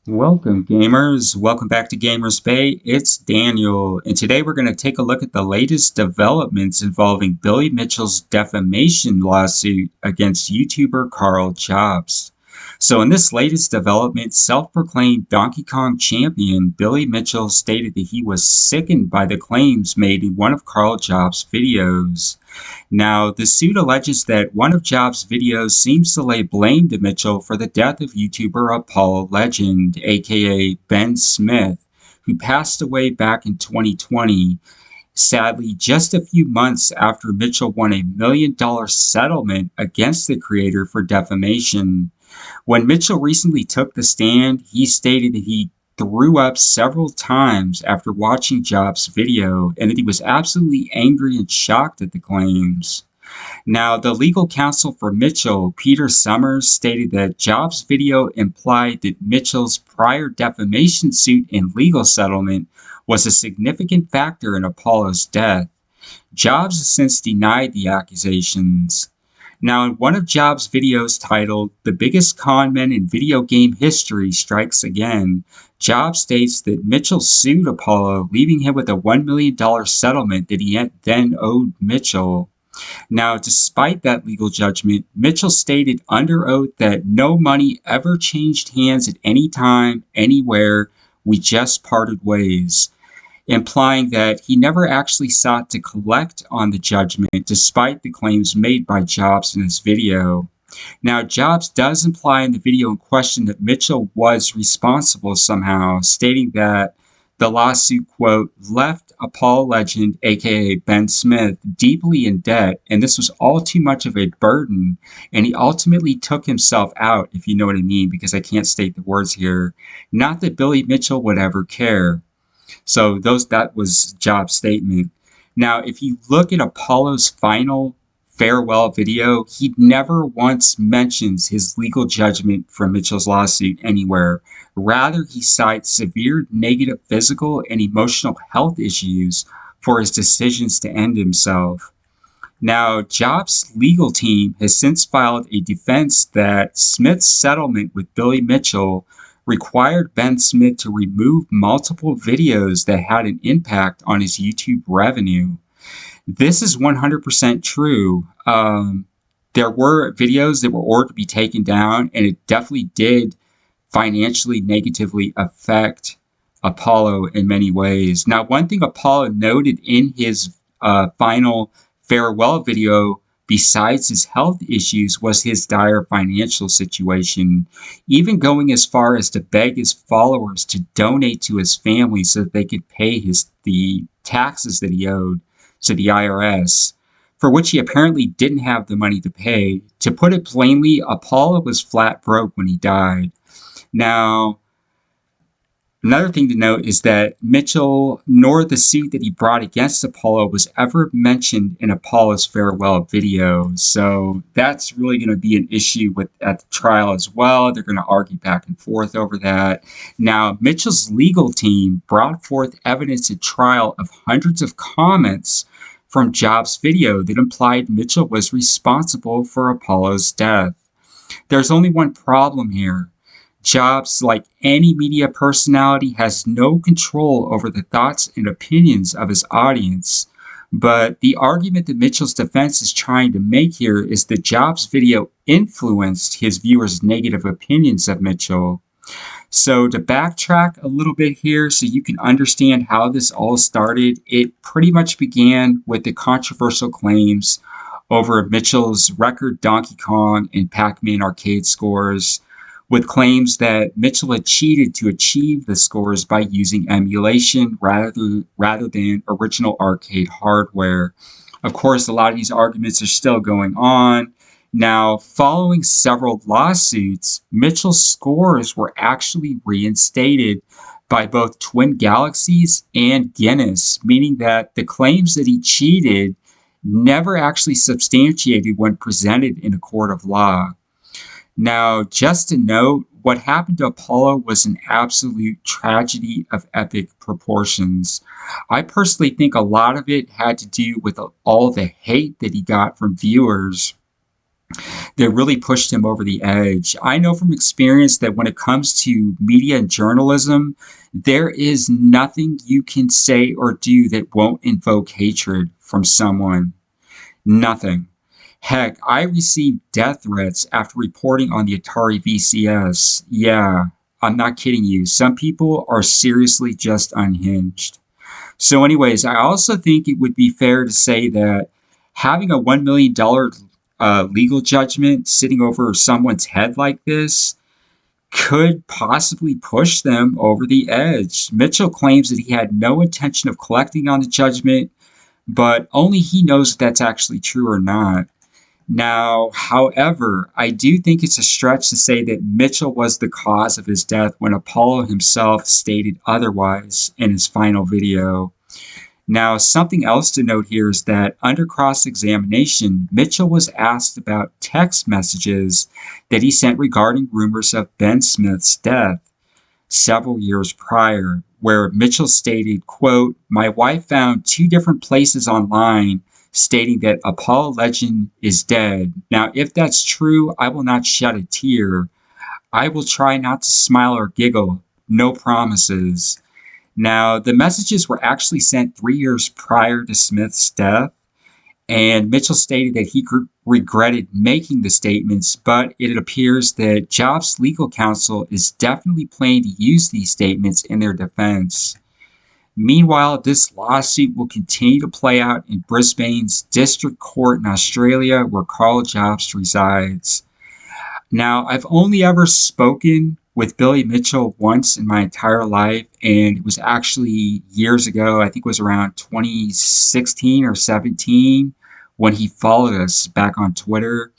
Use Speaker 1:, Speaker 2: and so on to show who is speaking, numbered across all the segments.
Speaker 1: Welcome, gamers. Welcome back to Gamers Bay. It's Daniel, and today we're going to take a look at the latest developments involving Billy Mitchell's defamation lawsuit against YouTuber Karl Jobst. So, in this latest development, self-proclaimed Donkey Kong champion Billy Mitchell stated that he was sickened by the claims made in one of Karl Jobst's videos. Now, the suit alleges that one of Jobs' videos seems to lay blame to Mitchell for the death of YouTuber Appollo legend, aka Ben Smith, who passed away back in 2020, sadly just a few months after Mitchell won a $1 million settlement against the creator for defamation. When Mitchell recently took the stand, he stated that he threw up several times after watching Jobs' video and that he was absolutely angry and shocked at the claims. Now, the legal counsel for Mitchell, Peter Summers, stated that Jobs' video implied that Mitchell's prior defamation suit and legal settlement was a significant factor in Appollo's death. Jobs has since denied the accusations. Now, in one of Jobs' videos titled "The Biggest Conman in Video Game History Strikes Again," Jobs states that Mitchell sued Appollo, leaving him with a $1 million settlement that he then owed Mitchell. Now, despite that legal judgment, Mitchell stated under oath that no money ever changed hands at any time, anywhere. We just parted ways, implying that he never actually sought to collect on the judgment despite the claims made by Jobs in his video. Now, Jobs does imply in the video in question that Mitchell was responsible somehow, stating that the lawsuit, quote, left Appollo legend, aka Ben Smith, deeply in debt, and this was all too much of a burden, and he ultimately took himself out, if you know what I mean, because I can't state the words here. Not that Billy Mitchell would ever care. So that was Jobs' statement. Now, if you look at Apollo's final farewell video, he never once mentions his legal judgment for Mitchell's lawsuit anywhere. Rather, he cites severe negative physical and emotional health issues for his decisions to end himself. Now, Jobs' legal team has since filed a defense that Smith's settlement with Billy Mitchell required Ben Smith to remove multiple videos that had an impact on his YouTube revenue. This is 100% true. There were videos that were ordered to be taken down, and it definitely did financially negatively affect Appollo in many ways. Now, one thing Appollo noted in his final farewell video, besides his health issues, was his dire financial situation, even going as far as to beg his followers to donate to his family so that they could pay the taxes that he owed to the IRS, for which he apparently didn't have the money to pay. To put it plainly, Appollo was flat broke when he died. Now, another thing to note is that Mitchell, nor the suit that he brought against Appollo, was ever mentioned in Apollo's farewell video. So that's really going to be an issue at the trial as well. They're going to argue back and forth over that. Now, Mitchell's legal team brought forth evidence at trial of hundreds of comments from Jobs' video that implied Mitchell was responsible for Appollo's death. There's only one problem here. Jobs, like any media personality, has no control over the thoughts and opinions of his audience. But the argument that Mitchell's defense is trying to make here is that Jobs' video influenced his viewers' negative opinions of Mitchell. So to backtrack a little bit here so you can understand how this all started, it pretty much began with the controversial claims over Mitchell's record Donkey Kong and Pac-Man arcade scores, with claims that Mitchell had cheated to achieve the scores by using emulation rather than original arcade hardware. Of course, a lot of these arguments are still going on. Now, following several lawsuits, Mitchell's scores were actually reinstated by both Twin Galaxies and Guinness, meaning that the claims that he cheated never actually substantiated when presented in a court of law. Now, just to note, what happened to Appollo was an absolute tragedy of epic proportions. I personally think a lot of it had to do with all the hate that he got from viewers that really pushed him over the edge. I know from experience that when it comes to media and journalism, there is nothing you can say or do that won't invoke hatred from someone. Nothing. Heck, I received death threats after reporting on the Atari VCS. Yeah, I'm not kidding you. Some people are seriously just unhinged. So, anyways, I also think it would be fair to say that having a $1 million legal judgment sitting over someone's head like this could possibly push them over the edge. Mitchell claims that he had no intention of collecting on the judgment, but only he knows if that's actually true or not. Now, however, I do think it's a stretch to say that Mitchell was the cause of his death when Appollo himself stated otherwise in his final video. Now, something else to note here is that under cross-examination, Mitchell was asked about text messages that he sent regarding rumors of Ben Smith's death several years prior, where Mitchell stated, quote, "My wife found 2 different places online stating that Apollo legend is dead. Now, if that's true, I will not shed a tear. I will try not to smile or giggle. No promises." Now, the messages were actually sent 3 years prior to Smith's death, and Mitchell stated that he regretted making the statements, but it appears that Jobst' legal counsel is definitely planning to use these statements in their defense. Meanwhile, this lawsuit will continue to play out in Brisbane's District Court in Australia, where Karl Jobst resides. Now, I've only ever spoken with Billy Mitchell once in my entire life, and it was actually years ago. I think it was around 2016 or 17 when he followed us back on Twitter.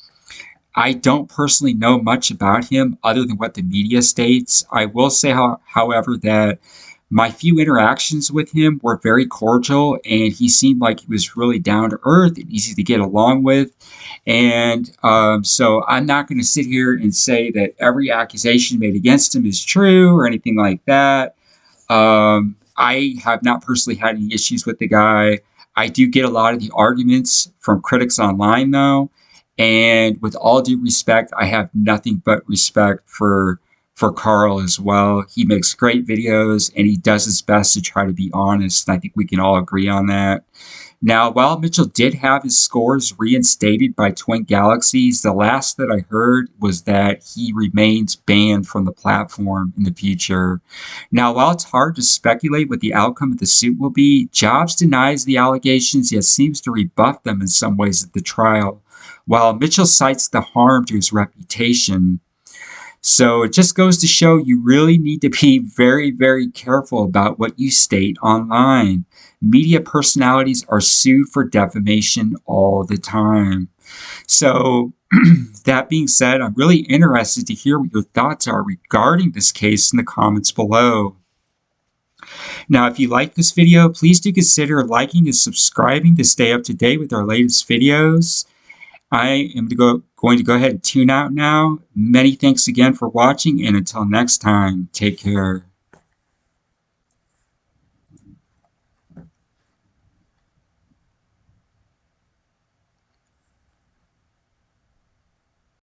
Speaker 1: I don't personally know much about him other than what the media states. I will say, however, that my few interactions with him were very cordial, and he seemed like he was really down to earth and easy to get along with. And so I'm not going to sit here and say that every accusation made against him is true or anything like that. I have not personally had any issues with the guy. I do get a lot of the arguments from critics online, though. And with all due respect, I have nothing but respect for Karl as well. He makes great videos and he does his best to try to be honest. I think we can all agree on that. Now, while Mitchell did have his scores reinstated by Twin Galaxies, the last that I heard was that he remains banned from the platform in the future. Now, while it's hard to speculate what the outcome of the suit will be, Jobst denies the allegations, yet seems to rebuff them in some ways at the trial, while Mitchell cites the harm to his reputation. So it just goes to show you really need to be very, very careful about what you state online. Media personalities are sued for defamation all the time. So that being said, I'm really interested to hear what your thoughts are regarding this case in the comments below. Now, if you like this video, please do consider liking and subscribing to stay up to date with our latest videos. I am going to go ahead and tune out now. Many thanks again for watching, and until next time, take care.